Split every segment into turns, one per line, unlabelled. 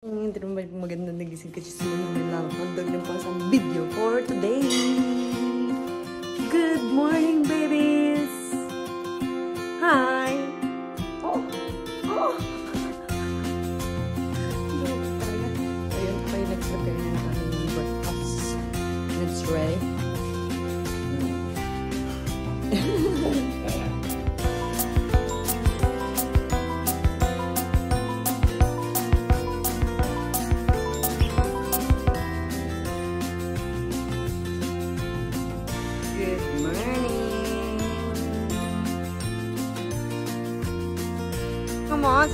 Hindi naman maganda nagising kasi sumunod lang. Hanggang lang pa sa video for today. Good morning, babies! Hi! Oh! Oh! Ayun pa yung nag-prepare na ng aming breakfast. It's ready.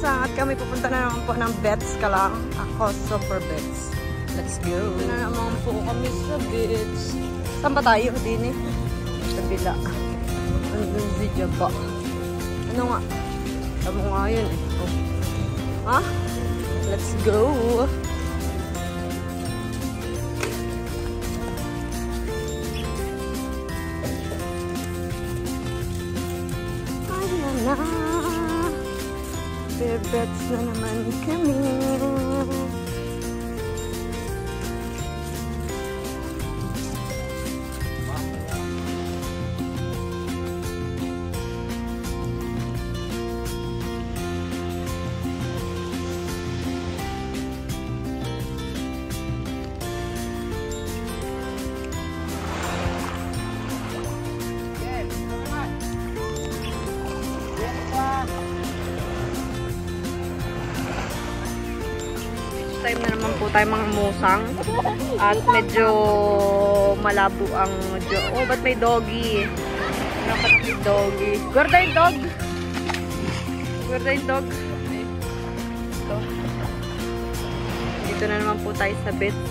At kami pupunta na naman po ng Bets ka lang. Ako, Super Bets. Let's go. Na naman po kami sa Bets. Saan ba tayo din eh? Sa bila. Andun si Jaba. Ano nga? Tama nga yun eh. Oh. Ha? Let's go. Ayan na. Bebets na naman kami. Time na naman po tayo mga musang at medyo malabo ang oh, ba't may doggy? Dapat may doggy. Guarda yung dog! Guarda yung dog! Ito. Dito na naman po tayo sa Bets.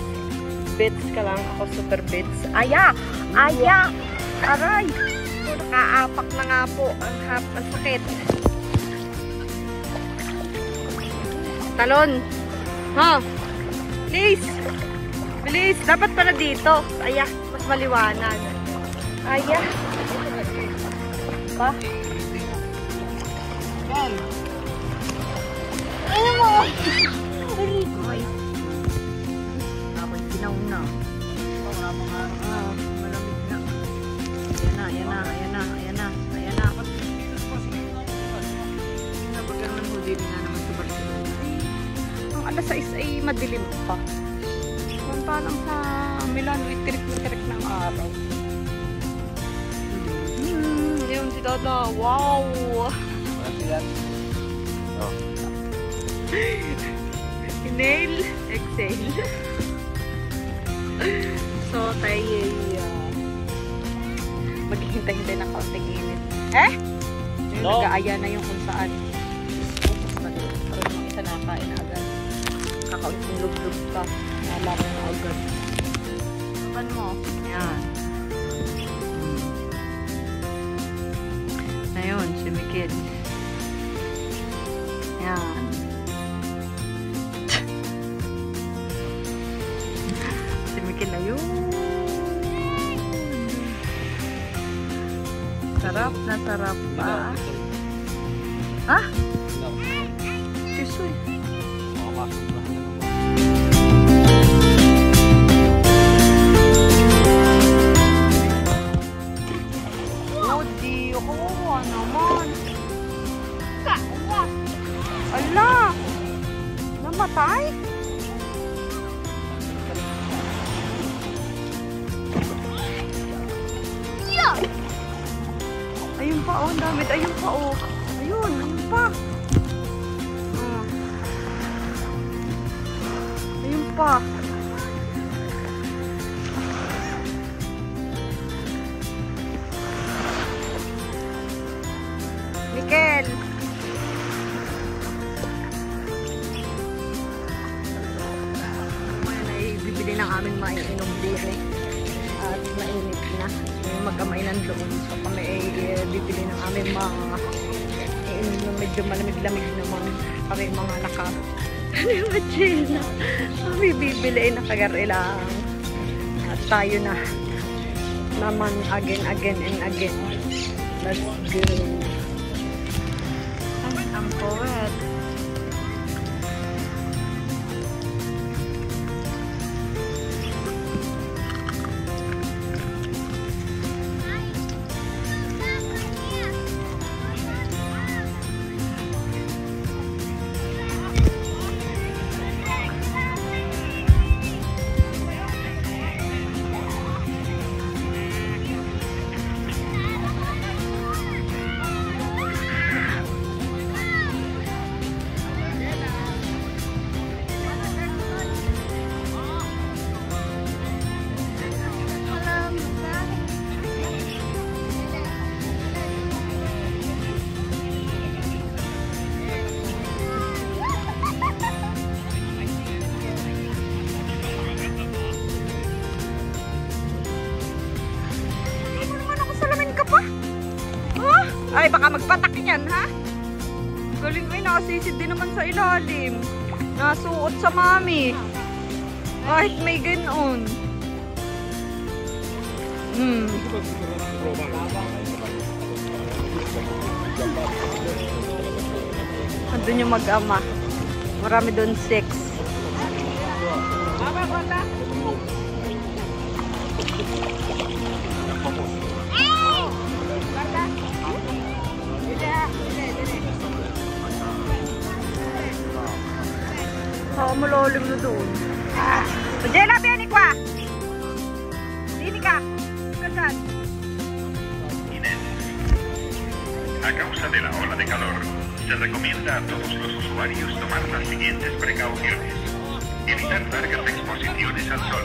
Bets ka lang. Ako Super Bets. Aya! Aya! Aray! Nakaapak na nga po. Ang sakit. Talon! Ha? Please! Please! Dapat pala dito. Aya, mas maliwanag. Aya. Ba? Yan. Ano mo? Ay. Dapat ginaw na. Wala mga malamig na. Ayan na, ayan na, ayan na, ayan na. Dapat naman huli na naman sa Barcelona. Alas 6 ay madilim pa. Samantalang sa Milano, itirik ng araw. Yun si Dada. Wow! Oh. Inhale, exhale. So, tayo maghihintay-hintay ng kaunting init. Eh? No. Nag-aaya na yung kung saan. Pero yung isa nakain na agad. Kakauntong lug-lug ka. Nalaman mo agad. Saban mo. Ayan. Ayun, si Mikid. Ayan. Si Mikid na yun. Sarap na sarap pa. Ha? Kisoy. Ala! Namatay? Yeah! Ayun pa oh, ang dami. Ayun pa oh. Ayun, ayun pa. Ayun pa. Mikel! Bibili ng aming maiinom din at mainit na yung magkamay nandoon, so kami bibili ng aming mga medyo malamig-lamig naman kami mga naka-machina kami bibili ay nakagarilang at tayo na naman again and again. Let's go. Ang poet. yan, ha? Galing ay, nakasisid din naman sa ilalim. Nasuot sa mami. Kahit may ganoon. Andun yung mag-ama. Marami doon 6. Malalim na doon. Jela, vieni qua! Vieni ka! Saan?
A causa de la ola de calor, se recomienda a todos los usuarios tomar las siguientes precauciones. Evitar largas exposiciones al sol,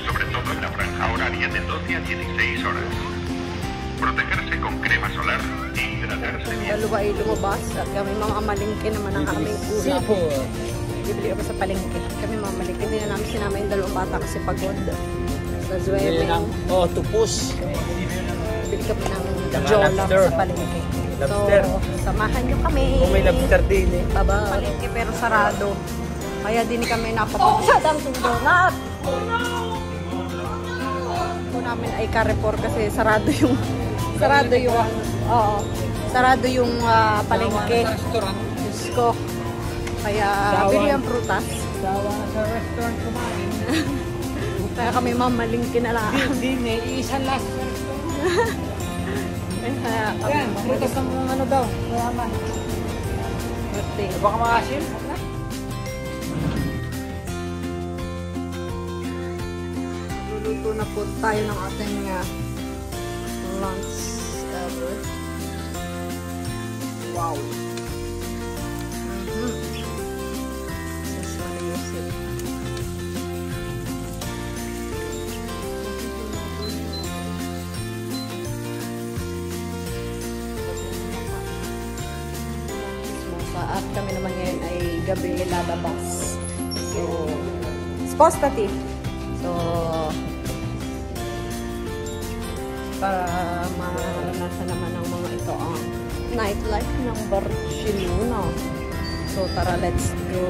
sobre todo en la franja horaria de 12 a 16 horas. Protegerse con crema solar e hidratarse bien.
Dalawa ay lumabas at kami mga malingki naman ang aming ulam. Bibili ako sa palengke. Kami mga malingki. Hindi na namin sinama yung dalawang bata kasi pagod. Sa Zwebe.
Oh, tupos.
Bili kami ng jolam sa palengke.
Lobster.
So, samahan nyo kami.
Kung may lobster din eh.
Baba. Palengke pero sarado. Kaya din kami napapunta ng donut. Kung namin ay Carrefour kasi sarado yung palengke. Diyos ko. Kaya bili ang prutas.
Sawa sa restaurant kumain.
Kaya kami mamalingki na lang.
Hindi, iisan last sa restaurant.
Kaya kami
Yan, prutas ng ano daw. Mayaman.
birthday.
Baka maasin?
Luluto na po tayo ng ating lunch ever. Wow. At kami naman ngayon ay gabi lalabas. So, spostati. So, para maranasan naman ng mga ito ang nightlife ng Barcelona. So, tara, let's go.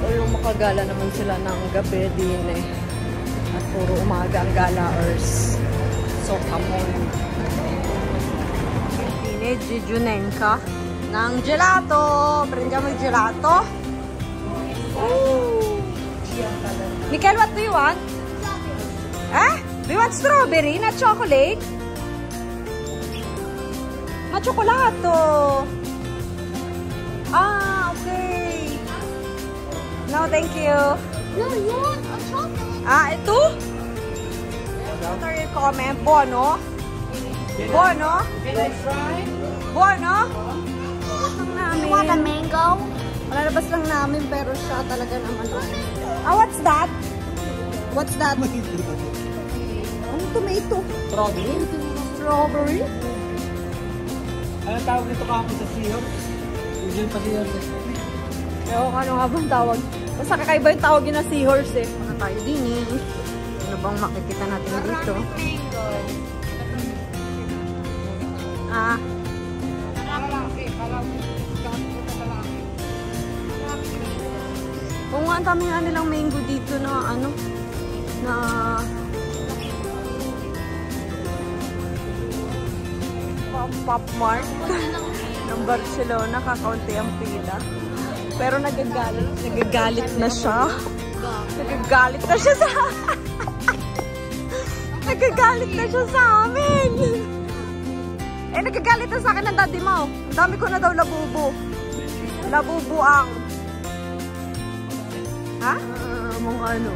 Pero makagala naman sila ng gabi din eh. At puro umaga ang galaers. So, come on. Gigiunenka ng gelato. Prendiamo il gelato. Michael, what do you want? Do you want strawberry, not chocolate? Ma cioccolato. Okay. No, thank you.
No, you want a chocolate?
Ito? What are your comments? Bono? Bono? Bono?
You want a mango?
Malalabas lang namin pero siya talaga naman. What's that? What's that? Ano tomato?
Strawberry?
Strawberry?
Ano tawag nito kahapon sa seahorse? Usual pa seahorse.
Ewan ko ano nga bang tawag. Basta kakaiba yung tawag yun na seahorse eh. Ano tayo din eh. Ano bang makikita natin dito? Oo nga, ang dami nga nilang mango dito na ano, na Pop Mart ng Barcelona, kakaunti ang pila. Pero nagagalit na siya. Nagagalit na siya sa nagagalit na siya sa amin. Nagagalit na sa akin ng daddy mo. Ang dami ko na daw labubo. Labubuang. Ha? Mga ano.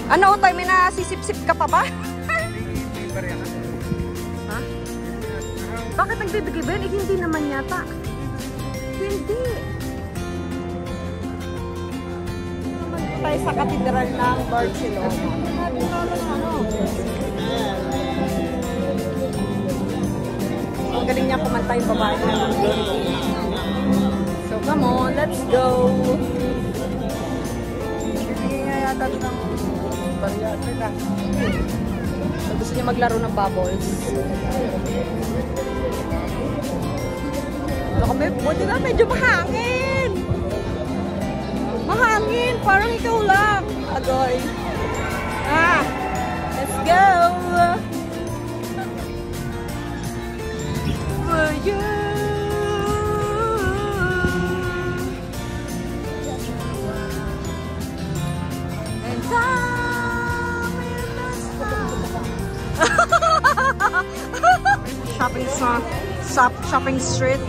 Ano, Utoy? May nasisip-sip ka pa ba? Ha? Bakit nagbibigay ba yun? Hindi naman yata. Hindi. Naman tayo sa katedral ng Barcelona. Ang galing niya kumanta yung babae na ng So, come on, let's go. Bibigyan niya yata ng
Variante na.
So, gusto niya maglaro ng bubbles. So, kami, buti na medyo mahangin. Mahangin, parang ikaw lang. Agoy. Let's go. For you. And shopping street.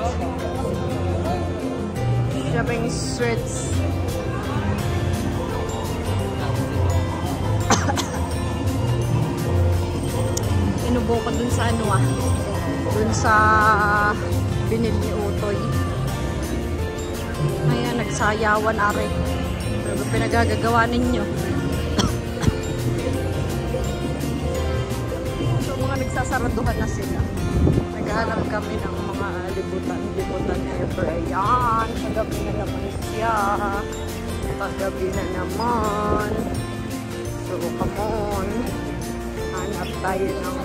Shopping streets. Inubo ko dun sa dun sa binil ni Utoy. Ayan, nagsayawan are. Pero pinagagagawa ninyo. So, mga nagsasaraduhan na sila. Naghahanap kami ng mga libutan. Siyempre, ayan. Pagabi na naman siya. Pagabi na naman. So, come on. Hanap tayo ng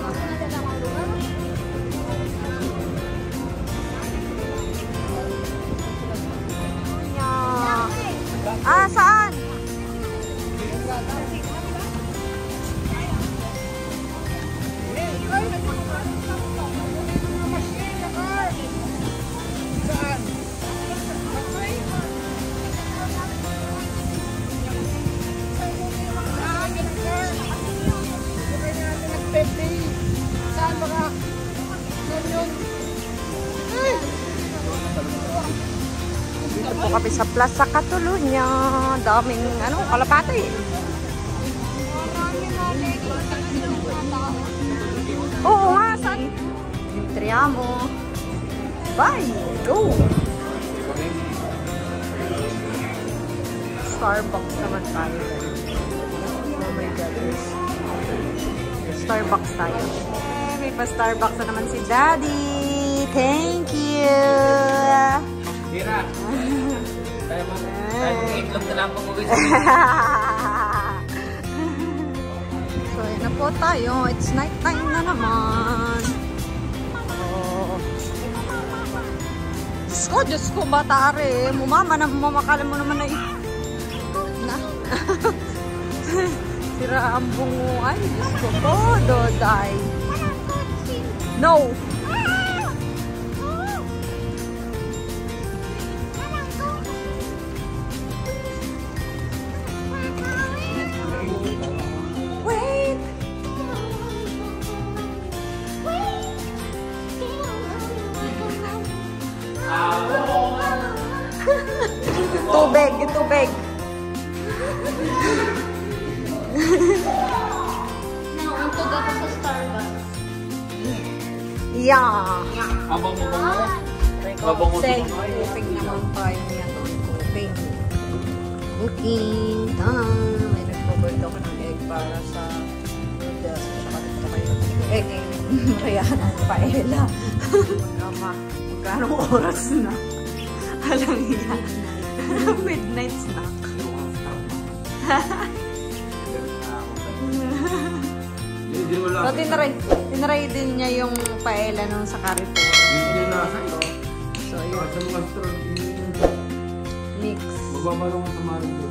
saan? Dito po kami sa Plaza Catalunya. Daming kalapate. Oo nga, saan? Entriamo. Bye! Go! Starbucks naman tayo. Oh my God. Starbucks tayo. May pa-Starbucks na naman si Daddy. Thank you!
Tira! Tayo mag-itlog na lang pag-uwi.
So, yun na po tayo. It's night time na naman. Oh. Diyos ko, bata are. Mumakala mo naman na sira ang bungo. Ay, Diyos ko po. Doday. No! Wait! Tubig.
Nauntog ako sa Starbucks.
Yeah.
Abang mo ba mo?
Cooking naman tayo niya. Cooking time. May nagpo-boil ako ng egg para sa noodles. Saka dito kayo egg. Kaya paella. Magkano oras na? Alam niya. Midnight snack. So, tinry din niya yung paella nung sa Carrefour. So, yun. Mix.
Magbabalong sa Mario.